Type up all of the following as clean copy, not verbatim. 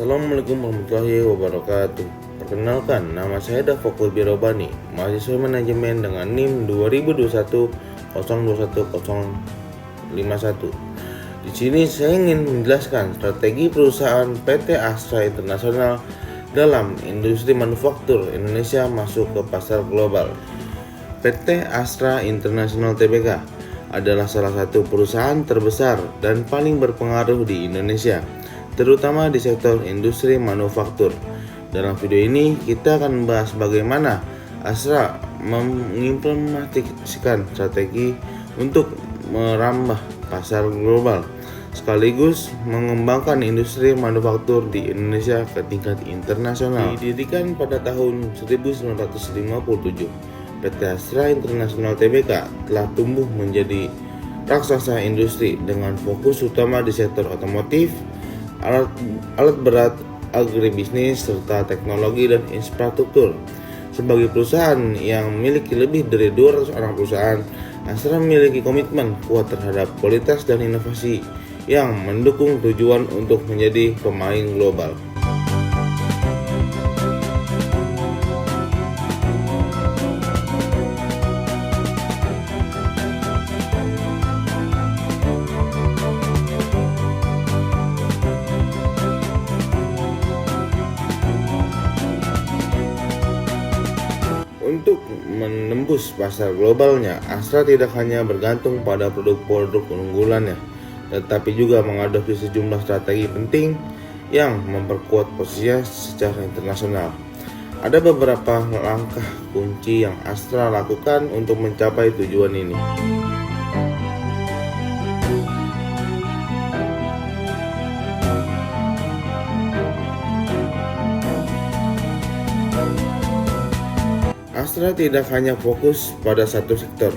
Assalamualaikum warahmatullahi wabarakatuh. Perkenalkan, nama saya Dafokul Birobani, mahasiswa manajemen dengan NIM 2021021051. Di sini saya ingin menjelaskan strategi perusahaan PT Astra Internasional dalam industri manufaktur Indonesia masuk ke pasar global. PT Astra Internasional Tbk adalah salah satu perusahaan terbesar dan paling berpengaruh di Indonesia, terutama di sektor industri manufaktur. Dalam video ini kita akan membahas bagaimana Astra mengimplementasikan strategi untuk merambah pasar global sekaligus mengembangkan industri manufaktur di Indonesia ke tingkat internasional. Didirikan pada tahun 1957, PT Astra Internasional Tbk telah tumbuh menjadi raksasa industri dengan fokus utama di sektor otomotif, alat berat, agribisnis, serta teknologi dan infrastruktur. Sebagai perusahaan yang memiliki lebih dari 200 orang perusahaan, Astra memiliki komitmen kuat terhadap kualitas dan inovasi yang mendukung tujuan untuk menjadi pemain global. Untuk menembus pasar globalnya, Astra tidak hanya bergantung pada produk-produk unggulannya, tetapi juga menghadapi sejumlah strategi penting yang memperkuat posisinya secara internasional. Ada beberapa langkah kunci yang Astra lakukan untuk mencapai tujuan ini. Astra tidak hanya fokus pada satu sektor,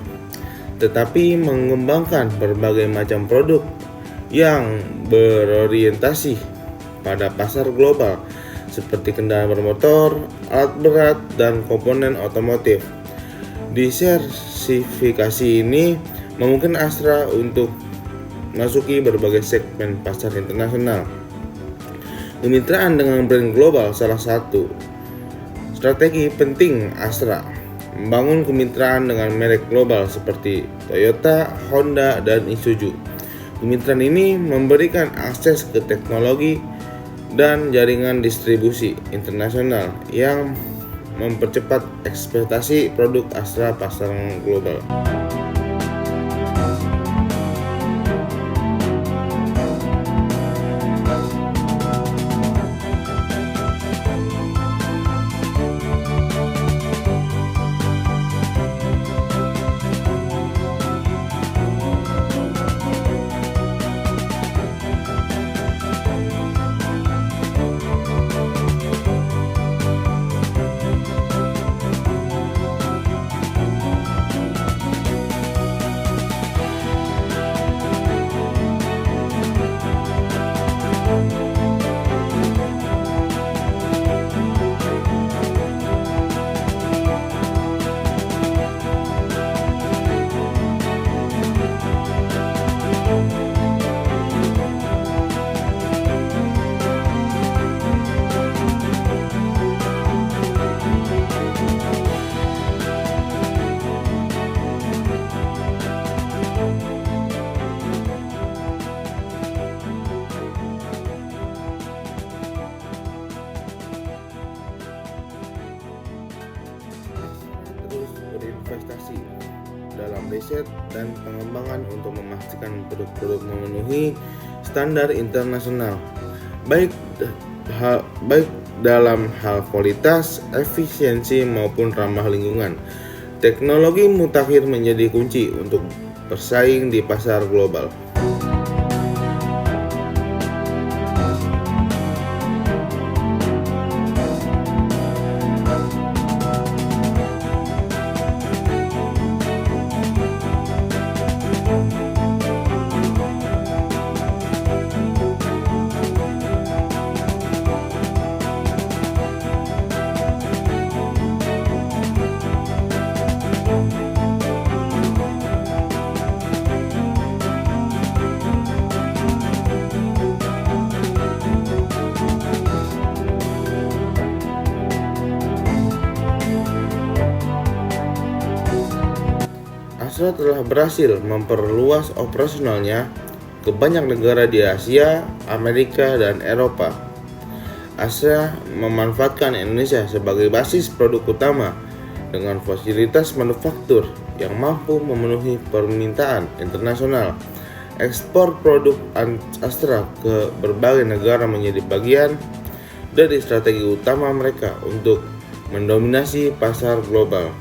tetapi mengembangkan berbagai macam produk yang berorientasi pada pasar global seperti kendaraan bermotor, alat berat, dan komponen otomotif. Diversifikasi ini memungkinkan Astra untuk memasuki berbagai segmen pasar internasional. Kemitraan dengan brand global salah satu strategi penting Astra. Membangun kemitraan dengan merek global seperti Toyota, Honda, dan Isuzu. Kemitraan ini memberikan akses ke teknologi dan jaringan distribusi internasional yang mempercepat ekspektasi produk Astra pasar global. Berinvestasi dalam riset dan pengembangan untuk memastikan produk-produk memenuhi standar internasional, baik dalam hal kualitas, efisiensi maupun ramah lingkungan. Teknologi mutakhir menjadi kunci untuk bersaing di pasar global. Astra telah berhasil memperluas operasionalnya ke banyak negara di Asia, Amerika, dan Eropa. Astra memanfaatkan Indonesia sebagai basis produk utama dengan fasilitas manufaktur yang mampu memenuhi permintaan internasional. Ekspor produk Astra ke berbagai negara menjadi bagian dari strategi utama mereka untuk mendominasi pasar global.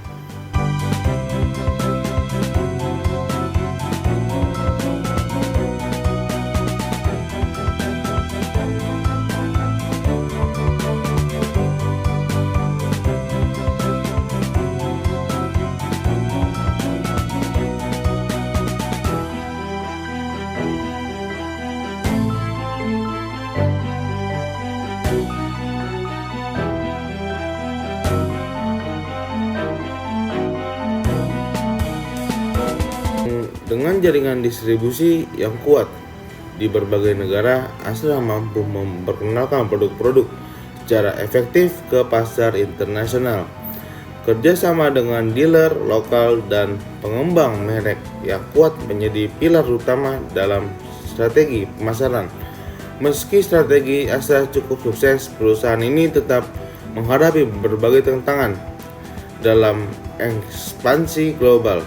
Dengan jaringan distribusi yang kuat di berbagai negara, Astra mampu memperkenalkan produk-produk secara efektif ke pasar internasional. Kerjasama dengan dealer lokal dan pengembang merek yang kuat menjadi pilar utama dalam strategi pemasaran. Meski strategi Astra cukup sukses, perusahaan ini tetap menghadapi berbagai tantangan dalam ekspansi global.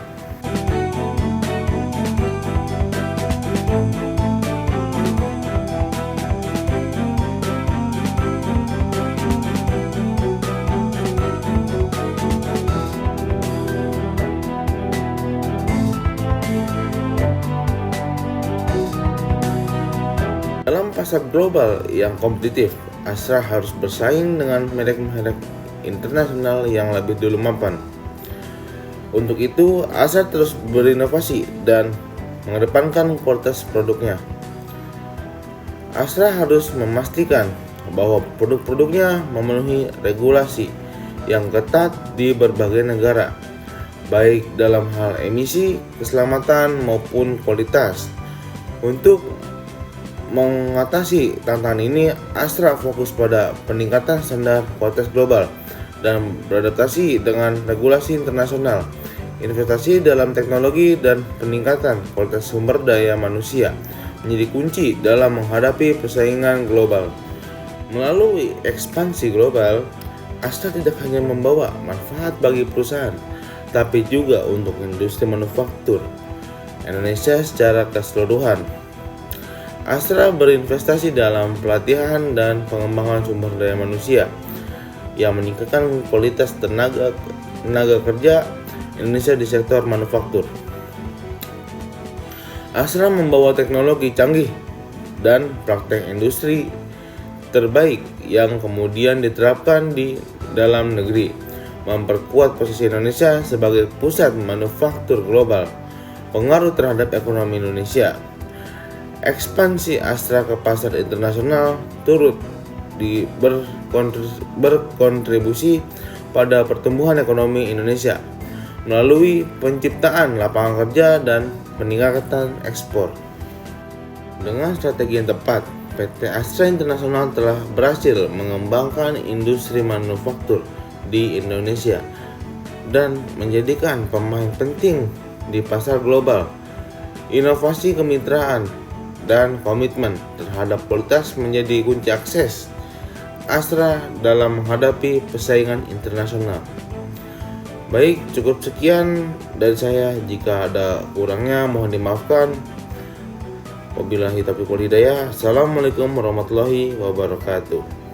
Dalam pasar global yang kompetitif, Astra harus bersaing dengan merek-merek internasional yang lebih dulu mapan. Untuk itu, Astra terus berinovasi dan mengedepankan kualitas produknya. Astra harus memastikan bahwa produk-produknya memenuhi regulasi yang ketat di berbagai negara, baik dalam hal emisi, keselamatan, maupun kualitas. Untuk mengatasi tantangan ini, Astra fokus pada peningkatan standar kualitas global dan beradaptasi dengan regulasi internasional, investasi dalam teknologi, dan peningkatan kualitas sumber daya manusia menjadi kunci dalam menghadapi persaingan global. Melalui ekspansi global, Astra tidak hanya membawa manfaat bagi perusahaan, tapi juga untuk industri manufaktur Indonesia secara keseluruhan. Astra berinvestasi dalam pelatihan dan pengembangan sumber daya manusia yang meningkatkan kualitas tenaga kerja Indonesia di sektor manufaktur. Astra membawa teknologi canggih dan praktek industri terbaik yang kemudian diterapkan di dalam negeri, memperkuat posisi Indonesia sebagai pusat manufaktur global. Pengaruh terhadap ekonomi Indonesia. Ekspansi Astra ke pasar internasional turut berkontribusi pada pertumbuhan ekonomi Indonesia melalui penciptaan lapangan kerja dan peningkatan ekspor. Dengan strategi yang tepat, PT Astra Internasional telah berhasil mengembangkan industri manufaktur di Indonesia dan menjadikan pemain penting di pasar global. Inovasi kemitraan dan komitmen terhadap kualitas menjadi kunci akses Astra dalam menghadapi persaingan internasional. Baik, cukup sekian dari saya. Jika ada kurangnya mohon dimaafkan. Wabillahi taufiq wal hidayah. Assalamualaikum warahmatullahi wabarakatuh.